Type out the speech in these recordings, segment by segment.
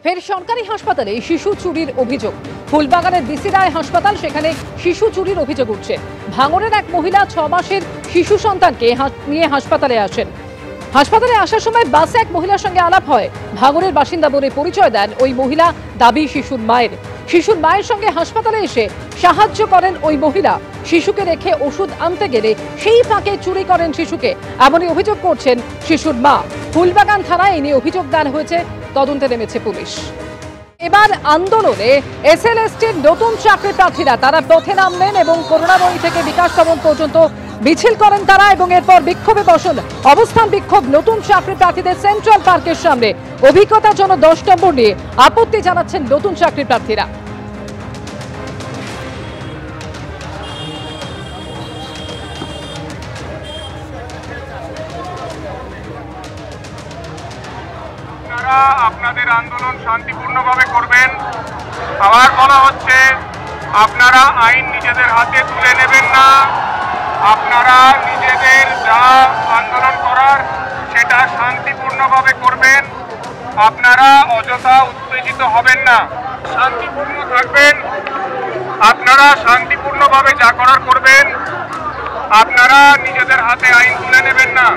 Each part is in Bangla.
ফের সরকারি হাসপাতালে শিশু চুরির অভিযোগ। ফুলবাগানের বিসি রায় হাসপাতাল, সেখানে শিশু চুরির অভিযোগ উঠছে। ভাঙড়ের এক মহিলা 6 মাসের শিশু সন্তানকে নিয়ে হাসপাতালে আসেন। হাসপাতালে আসার সময় বাসে এক মহিলার সঙ্গে আলাপ হয়। ভাঙড়ের বাসিন্দা বলে পরিচয় দেন ওই মহিলা। দাবি শিশুর মায়ের সঙ্গে হাসপাতালে এসে সাহায্য করেন ওই মহিলা। শিশুকে রেখে ওষুধ আনতে গেলে সেই ফাঁকে চুরি করেন শিশুকে, এমনই অভিযোগ করছেন শিশুর মা। ফুলবাগান থানায় এই নিয়ে অভিযোগ দায়ের হয়েছে, তদন্তে নেমেছে পুলিশ। এবার আন্দোলনে এসএলএসটির নতুন চাকরি প্রার্থীরা তারা পথে নামলেন এবং করুণাময়ী থেকে বিকাশ ভবন পর্যন্ত মিছিল করেন তারা এবং এরপর বিক্ষোভে বসেন। অবস্থান বিক্ষোভ নতুন চাকরি প্রার্থীদের সেন্ট্রাল পার্কের সামনে। অভিজ্ঞতার জন্য 10 নম্বর নিয়ে আপত্তি জানাচ্ছেন নতুন চাকরি প্রার্থীরা। আপনাদের আন্দোলন শান্তিপূর্ণভাবে করবেন। আবার বলা হচ্ছে আপনারা আইন নিজেদের হাতে তুলে নেবেন না। আপনারা নিজেদের যা আন্দোলন করার সেটা শান্তিপূর্ণভাবে করবেন। আপনারা অযথা উত্তেজিত হবেন না, শান্তিপূর্ণ থাকবেন। আপনারা শান্তিপূর্ণভাবে যা করার করবেন। আপনারা নিজেদের হাতে আইন তুলে নেবেন না।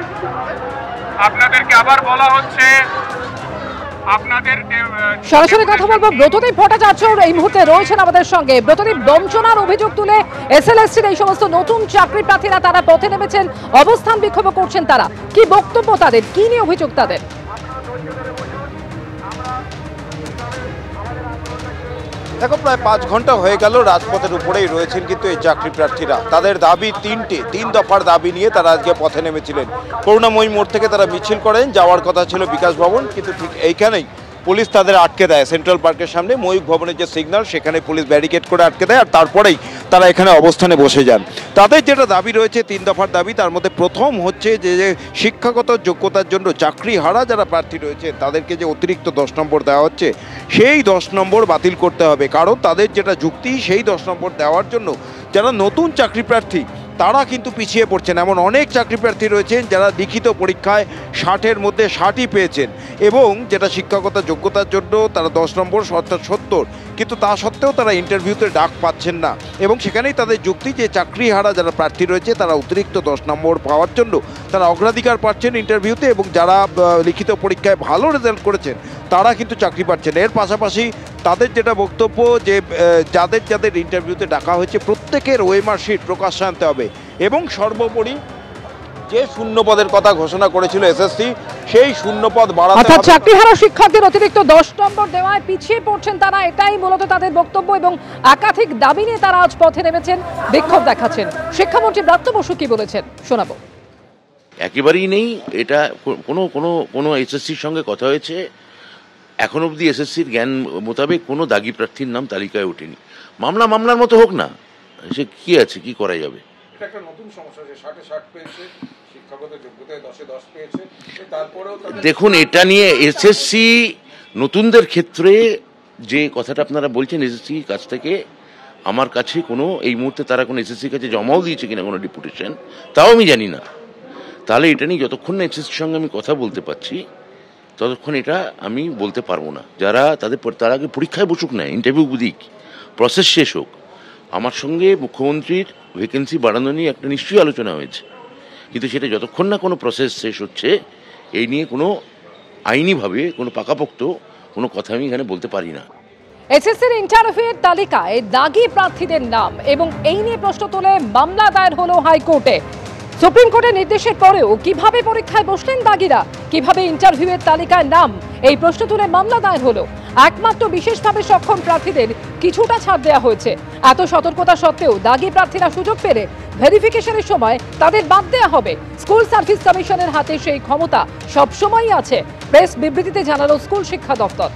আপনাদেরকে আবার বলা হচ্ছে সরাসরি কথা বলবো। ব্রতদীপ ভট্টাচার্য এই মুহূর্তে রয়েছেন আমাদের সঙ্গে। ব্রতদীপ, বঞ্চনার অভিযোগ তুলে এসএলএসটির এই সমস্ত নতুন চাকরি প্রার্থীরা তারা পথে নেমেছেন, অবস্থান বিক্ষোভ করছেন তারা। কি বক্তব্য তাদের, কি নিয়ে অভিযোগ তাদের? দেখো, প্রায় 5 ঘন্টা হয়ে গেল রাজপথের উপরেই রয়েছেন কিন্তু এই চাকরি প্রার্থীরা। তাদের দাবি 3 দফার দাবি নিয়ে তারা আজকে পথে নেমেছিলেন। করুণাময়ী মোড় থেকে তারা মিছিল করেন, যাওয়ার কথা ছিল বিকাশ ভবন, কিন্তু ঠিক এইখানেই পুলিশ তাদের আটকে দেয়। সেন্ট্রাল পার্কের সামনে ময়ূখ ভবনের যে সিগন্যাল, সেখানে পুলিশ ব্যারিকেড করে আটকে দেয়, আর তারপরেই তারা এখানে অবস্থানে বসে যান। তাদের যেটা দাবি রয়েছে 3 দফার দাবি, তার মধ্যে প্রথম হচ্ছে যে শিক্ষাগত যোগ্যতার জন্য চাকরি হারা যারা প্রার্থী রয়েছে তাদেরকে যে অতিরিক্ত 10 নম্বর দেওয়া হচ্ছে, সেই 10 নম্বর বাতিল করতে হবে। কারণ তাদের যেটা যুক্তি, সেই 10 নম্বর দেওয়ার জন্য যারা নতুন চাকরি প্রার্থী তারা কিন্তু পিছিয়ে পড়ছেন। এমন অনেক চাকরি প্রার্থী রয়েছেন যারা লিখিত পরীক্ষায় 60-এর মধ্যে 60ই পেয়েছেন, এবং যেটা শিক্ষাগত যোগ্যতার জন্য তারা 10 নম্বর অর্থাৎ 70, কিন্তু তা সত্ত্বেও তারা ইন্টারভিউতে ডাক পাচ্ছেন না। এবং সেখানেই তাদের যুক্তি যে চাকরি হারা যারা প্রার্থী রয়েছে তারা অতিরিক্ত 10 নম্বর পাওয়ার জন্য তারা অগ্রাধিকার পাচ্ছেন ইন্টারভিউতে, এবং যারা লিখিত পরীক্ষায় ভালো রেজাল্ট করেছেন তারা কিন্তু চাকরি পাচ্ছেন। এর পাশাপাশি তাদের যেটা বক্তব্য যে যাদের ইন্টারভিউতে ডাকা হয়েছে প্রত্যেকের ওএমআর শিট প্রকাশ্যে আনতে হবে, এবং সর্বোপরি যে শূন্যপদের কথা ঘোষণা করেছিল এসএসসি, সেই শূন্যপদ বাড়াতে হবে। অর্থাৎ চাকরিহারা শিক্ষার্থীদের অতিরিক্ত 10 নম্বর দেওয়ায় পিছিয়ে পড়ছেন তারা, এটাই মূলত তাদের বক্তব্য, এবং একাধিক দাবি নিয়ে তারা আজ পথে নেমেছেন, বিক্ষোভ দেখাচ্ছেন। শিক্ষামন্ত্রী ব্রাত্য বসু কি বলেছেন শোনাবো। একেবারেই নেই, এটা কোনো এসএসসির সঙ্গে কথা হয়েছে, এখন অবধি এসএসসির জ্ঞান মোতাবেক কোনো দাগি প্রার্থীর নাম তালিকায় ওঠেনি। মামলার মতো হোক না, সে কি আছে, কি করা যাবে? দেখুন, এটা নিয়ে এসএসসি নতুনদের ক্ষেত্রে যে কথাটা আপনারা বলছেন, এসএসসি কাছ থেকে আমার কাছে কোনো এই মুহূর্তে তারা কোনো এসএসসির কাছে জমাও দিয়েছে কিনা কোনো ডেপুটেশন, তাও আমি জানি না। তাহলে এটা নিয়ে যতক্ষণ না এসএসসির সঙ্গে আমি কথা বলতে পারছি ততক্ষণ এটা আমি বলতে পারবো না। যারা তার আগে পরীক্ষায় বসুক না, ইন্টারভিউ দিক, প্রসেস শেষ হোক। আমার সঙ্গে মুখ্যমন্ত্রীর ভ্যাকেন্সি বাড়ানো নিয়ে একটা নিশ্চয়ই আলোচনা হয়েছে, কিন্তু সেটা যতক্ষণ না কোনো প্রসেস শেষ হচ্ছে, এই নিয়ে কোনো আইনিভাবে কোনো পাকাপোক্ত কোনো কথা আমি এখানে বলতে পারি না। এসএসসির ইন্টারভিউয়ের তালিকায় দাগি প্রার্থীদের নাম, এবং এই নিয়ে প্রশ্ন তুলে মামলা দায়ের হলো হাইকোর্টে। সুপ্রিম কোর্টের নির্দেশের পরেও কিভাবে পরীক্ষায় বসলেন দাগিরা, কিভাবে ইন্টারভিউয়ের তালিকায় নাম, এই প্রশ্ন তুলে মামলা দায়ের হলো। একমাত্র বিশেষভাবে সক্ষম প্রার্থীদের কিছুটা ছাড় দেওয়া হয়েছে। এত সতর্কতা সত্ত্বেও দাগি প্রার্থীরা সুযোগ পেলে ভেরিফিকেশনের সময় তাদের বাদ দেওয়া হবে। স্কুল সার্ভিস কমিশনের হাতে সেই ক্ষমতা সবসময়ই আছে, প্রেস বিবৃতিতে জানালো স্কুল শিক্ষা দপ্তর।